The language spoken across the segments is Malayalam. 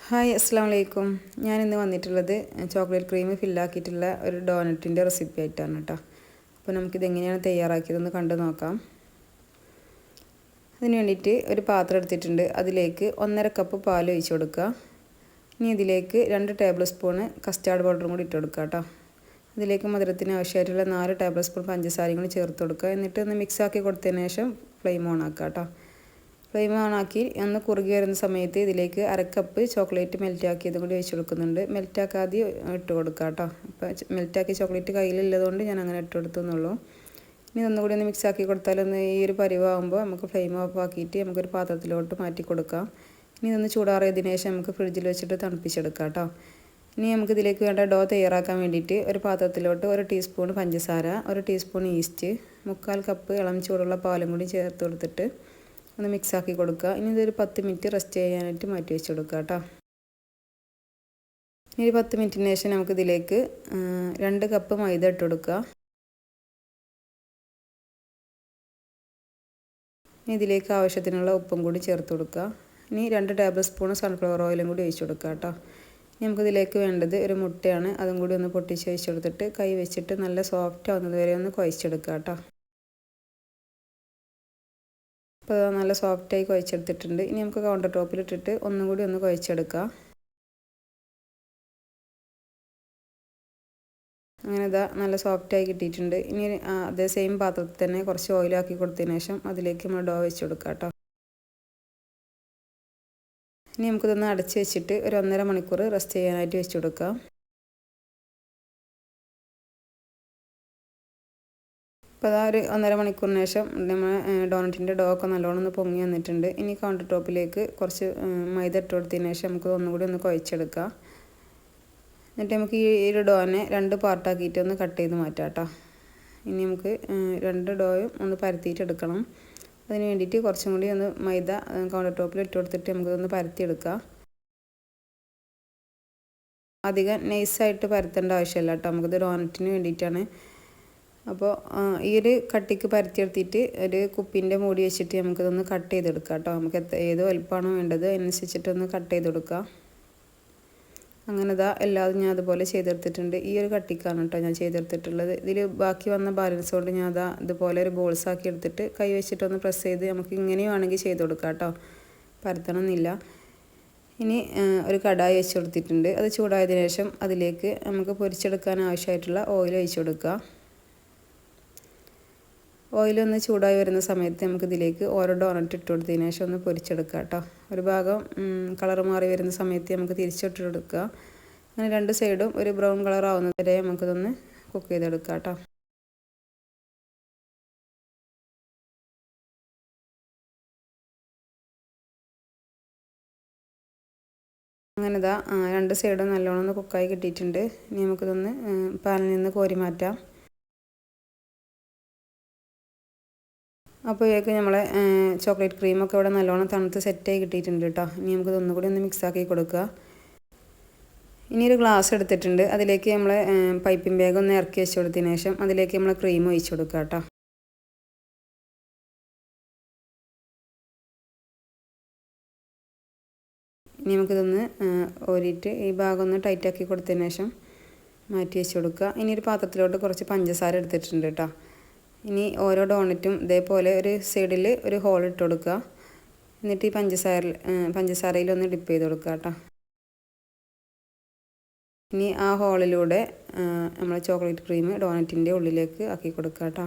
ഹായ് അസ്സാം വലൈക്കും. ഞാനിന്ന് വന്നിട്ടുള്ളത് ചോക്ലേറ്റ് ക്രീം ഫില്ലാക്കിയിട്ടുള്ള ഒരു ഡോനറ്റിൻ്റെ റെസിപ്പി ആയിട്ടാണ് കേട്ടോ. അപ്പോൾ നമുക്കിതെങ്ങനെയാണ് തയ്യാറാക്കിയതെന്ന് കണ്ടു നോക്കാം. അതിന് വേണ്ടിയിട്ട് ഒരു പാത്രം എടുത്തിട്ടുണ്ട്. അതിലേക്ക് 1.5 കപ്പ് പാൽ ഒഴിച്ച് കൊടുക്കുക. ഇനി ഇതിലേക്ക് 2 ടേബിൾ സ്പൂണ് കസ്റ്റാർഡ് പൗഡറും കൂടി ഇട്ട് കൊടുക്കുക കേട്ടോ. അതിലേക്ക് മധുരത്തിന് ആവശ്യമായിട്ടുള്ള 4 ടേബിൾ സ്പൂൺ പഞ്ചസാരയും കൂടി ചേർത്ത് കൊടുക്കുക. എന്നിട്ട് ഒന്ന് മിക്സാക്കി കൊടുത്തതിന് ശേഷം ഫ്ലെയിം ഓൺ ആക്കുക കേട്ടോ. ഫ്ലെയിം ഓണാക്കി ഒന്ന് കുറുകി വരുന്ന സമയത്ത് ഇതിലേക്ക് 1/2 കപ്പ് ചോക്ലേറ്റ് മെൽറ്റാക്കിയതും കൂടി ഒഴിച്ച് കൊടുക്കുന്നുണ്ട്. മെൽറ്റാക്കാതെ ഇട്ട് കൊടുക്കുക കേട്ടോ. അപ്പോൾ മെൽറ്റാക്കിയ ചോക്ലേറ്റ് കയ്യിലുള്ളതുകൊണ്ട് ഞാൻ അങ്ങനെ ഇട്ട് കൊടുത്തുന്നുള്ളൂ. ഇനി ഒന്നുകൂടി ഒന്ന് മിക്സാക്കി കൊടുത്താലൊന്ന് ഈ ഒരു പരിവാകുമ്പോൾ നമുക്ക് ഫ്ലെയിം ഓഫ് ആക്കിയിട്ട് നമുക്കൊരു പാത്രത്തിലോട്ട് മാറ്റി കൊടുക്കാം. ഇനി ഇതൊന്ന് ചൂടാറിയതിന് ശേഷം നമുക്ക് ഫ്രിഡ്ജിൽ വെച്ചിട്ട് തണുപ്പിച്ചെടുക്കാം കേട്ടോ. ഇനി നമുക്ക് ഇതിലേക്ക് വേണ്ട ഡോ തയ്യാറാക്കാൻ വേണ്ടിയിട്ട് ഒരു പാത്രത്തിലോട്ട് 1 ടീസ്പൂൺ പഞ്ചസാര, 1 ടീസ്പൂൺ ഈസ്റ്റ്, 1/4 കപ്പ് ഇളം ചൂടുള്ള പാലും കൂടി ചേർത്ത് കൊടുത്തിട്ട് ഒന്ന് മിക്സാക്കി കൊടുക്കുക. ഇനി ഇതൊരു 10 മിനിറ്റ് റെസ്റ്റ് ചെയ്യാനായിട്ട് മാറ്റി വെച്ച് കൊടുക്കുക കേട്ടോ. ഇനി ഒരു 10 മിനിറ്റിന് ശേഷം നമുക്കിതിലേക്ക് 2 കപ്പ് മൈദ ഇട്ട് കൊടുക്കുക. ഇനി ഇതിലേക്ക് ആവശ്യത്തിനുള്ള ഉപ്പും കൂടി ചേർത്ത് കൊടുക്കുക. ഇനി 2 ടേബിൾ സ്പൂൺ സൺഫ്ലവർ ഓയിലും കൂടി ഒഴിച്ച് കൊടുക്കുക കേട്ടോ. ഇനി നമുക്കിതിലേക്ക് വേണ്ടത് ഒരു മുട്ടയാണ്. അതും കൂടി ഒന്ന് പൊട്ടിച്ച് ഒഴിച്ച് കൊടുത്തിട്ട് കൈ വെച്ചിട്ട് നല്ല സോഫ്റ്റ് ആവുന്നത് വരെ ഒന്ന് കുഴച്ചെടുക്കുക കേട്ടോ. അപ്പോൾ നല്ല സോഫ്റ്റായി കുഴച്ചെടുത്തിട്ടുണ്ട്. ഇനി നമുക്ക് കൗണ്ടർ ടോപ്പിലിട്ടിട്ട് ഒന്നും കൂടി ഒന്ന് കുഴച്ചെടുക്കാം. അങ്ങനെ ഇതാ നല്ല സോഫ്റ്റായി കിട്ടിയിട്ടുണ്ട്. ഇനി അതേ സെയിം പാത്രത്തിൽ തന്നെ കുറച്ച് ഓയിലാക്കി കൊടുത്തതിന് ശേഷം അതിലേക്ക് നമ്മൾ ഡോ വെച്ച് കൊടുക്കാം കേട്ടോ. ഇനി നമുക്കിതൊന്ന് അടച്ച് വെച്ചിട്ട് ഒരു 1.5 മണിക്കൂർ റെസ്റ്റ് ചെയ്യാനായിട്ട് വെച്ച് കൊടുക്കാം. അപ്പോൾ അതാ ഒരു 1.5 മണിക്കൂറിന് ശേഷം നമ്മൾ ഡോണറ്റിൻ്റെ ഡോ ഒക്കെ നല്ലോണം ഒന്ന് പൊങ്ങി വന്നിട്ടുണ്ട്. ഇനി കൗണ്ടർ ടോപ്പിലേക്ക് കുറച്ച് മൈദ ഇട്ട് കൊടുത്തതിന് ശേഷം നമുക്ക് ഒന്നുകൂടി ഒന്ന് കുഴച്ചെടുക്കാം. എന്നിട്ട് നമുക്ക് ഈ ഒരു ഡോനെ 2 പാർട്ടാക്കിയിട്ട് ഒന്ന് കട്ട് ചെയ്ത് മാറ്റാം കേട്ടോ. ഇനി നമുക്ക് 2 ഡോയും ഒന്ന് പരത്തിയിട്ടെടുക്കണം. അതിന് വേണ്ടിയിട്ട് കുറച്ചും കൂടി ഒന്ന് മൈദ കൗണ്ടർ ടോപ്പിൽ ഇട്ട് കൊടുത്തിട്ട് നമുക്കിതൊന്ന് പരത്തിയെടുക്കാം. അധികം നൈസായിട്ട് പരത്തേണ്ട ആവശ്യമില്ല കേട്ടോ. നമുക്കിത് ഡോണറ്റിന് വേണ്ടിയിട്ടാണ്. അപ്പോൾ ഈ ഒരു കട്ടിക്ക് പരത്തിയെടുത്തിട്ട് ഒരു കുപ്പിൻ്റെ മൂടി വെച്ചിട്ട് നമുക്കിതൊന്ന് കട്ട് ചെയ്തെടുക്കാം കേട്ടോ. നമുക്ക് ഏത് വലുപ്പമാണോ വേണ്ടത് അതിനനുസരിച്ചിട്ടൊന്ന് കട്ട് ചെയ്തെടുക്കാം. അങ്ങനെ ഇതാ എല്ലാതും ഞാൻ അതുപോലെ ചെയ്തെടുത്തിട്ടുണ്ട്. ഈ ഒരു കട്ടിക്കാണ് കേട്ടോ ഞാൻ ചെയ്തെടുത്തിട്ടുള്ളത്. ഇതിൽ ബാക്കി വന്ന ബാലൻസ് കൊണ്ട് ഞാൻ അതാ ഇതുപോലെ ഒരു ബോൾസ് ആക്കി എടുത്തിട്ട് കൈ വെച്ചിട്ടൊന്ന് പ്രസ് ചെയ്ത് നമുക്ക് ഇങ്ങനെയും വേണമെങ്കിൽ ചെയ്ത് കൊടുക്കാം കേട്ടോ. പരത്തണമെന്നില്ല. ഇനി ഒരു കടായി വെച്ച് കൊടുത്തിട്ടുണ്ട്. അത് ചൂടായതിനു ശേഷം അതിലേക്ക് നമുക്ക് പൊരിച്ചെടുക്കാൻ ആവശ്യമായിട്ടുള്ള ഓയിൽ ഒഴിച്ച് കൊടുക്കുക. ഓയിലൊന്ന് ചൂടായി വരുന്ന സമയത്ത് നമുക്കിതിലേക്ക് ഓരോ ഡോണറ്റ് ഇട്ട് കൊടുത്തതിന് ശേഷം ഒന്ന് പൊരിച്ചെടുക്കുക കേട്ടോ. ഒരു ഭാഗം കളർ മാറി വരുന്ന സമയത്ത് നമുക്ക് തിരിച്ചിട്ട് കൊടുക്കുക. അങ്ങനെ 2 സൈഡും ഒരു ബ്രൗൺ കളർ ആവുന്നത് വരെ നമുക്കിതൊന്ന് കുക്ക് ചെയ്തെടുക്കാം കേട്ടോ. അങ്ങനെ ഇതാ 2 സൈഡും നല്ലോണം ഒന്ന് കുക്കായി കിട്ടിയിട്ടുണ്ട്. ഇനി നമുക്കിതൊന്ന് പാനിൽ നിന്ന് കോരി മാറ്റാം. അപ്പോഴേക്ക് നമ്മളെ ചോക്ലേറ്റ് ക്രീമൊക്കെ ഇവിടെ നല്ലോണം തണുത്ത് സെറ്റായി കിട്ടിയിട്ടുണ്ട് കേട്ടോ. ഇനി നമുക്കിത് ഒന്നുകൂടി ഒന്ന് മിക്സാക്കി കൊടുക്കുക. ഇനി ഒരു ഗ്ലാസ് എടുത്തിട്ടുണ്ട്. അതിലേക്ക് നമ്മൾ പൈപ്പിംഗ് ബാഗ് ഒന്ന് ഇറക്കി വെച്ച് കൊടുത്തതിന് ശേഷം അതിലേക്ക് നമ്മൾ ക്രീം ഒഴിച്ച് കൊടുക്കുക കേട്ടോ. ഇനി നമുക്കിതൊന്ന് ഓരിയിട്ട് ഈ ഭാഗം ഒന്ന് ടൈറ്റാക്കി കൊടുത്തതിന് ശേഷം മാറ്റി വെച്ച് കൊടുക്കുക. ഇനി ഒരു പാത്രത്തിലോട്ട് കുറച്ച് പഞ്ചസാര എടുത്തിട്ടുണ്ട് കേട്ടോ. ഇനി ഓരോ ഡോണറ്റും ഇതേപോലെ ഒരു സൈഡിൽ ഒരു ഹോൾ ഇട്ട് കൊടുക്കുക. എന്നിട്ട് ഈ പഞ്ചസാരയിലൊന്ന് ഡിപ്പ് ചെയ്ത് കൊടുക്കുക കേട്ടോ. ഇനി ആ ഹോളിലൂടെ നമ്മൾ ചോക്ലേറ്റ് ക്രീം ഡോണറ്റിൻ്റെ ഉള്ളിലേക്ക് ആക്കി കൊടുക്കുക കേട്ടോ.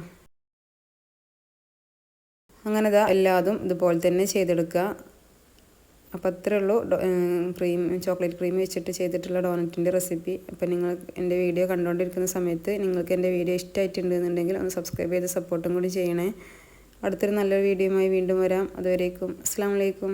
അങ്ങനെ ഇതാ എല്ലാതും ഇതുപോലെ തന്നെ ചെയ്തെടുക്കുക. അപ്പോൾ അത്രേ ഉള്ളൂ ചോക്ലേറ്റ് ക്രീം വെച്ചിട്ട് ചെയ്തിട്ടുള്ള ഡോണറ്റിൻ്റെ റെസിപ്പി. അപ്പോൾ നിങ്ങൾ എൻ്റെ വീഡിയോ കണ്ടുകൊണ്ടിരിക്കുന്ന സമയത്ത് നിങ്ങൾക്ക് എൻ്റെ വീഡിയോ ഇഷ്ടമായിട്ടുണ്ടെന്നുണ്ടെങ്കിൽ ഒന്ന് സബ്സ്ക്രൈബ് ചെയ്ത് സപ്പോർട്ടും കൂടി ചെയ്യണേ. അടുത്തൊരു നല്ലൊരു വീഡിയോയുമായി വീണ്ടും വരാം. അതുവരേക്കും അസ്സലാമു അലൈക്കും.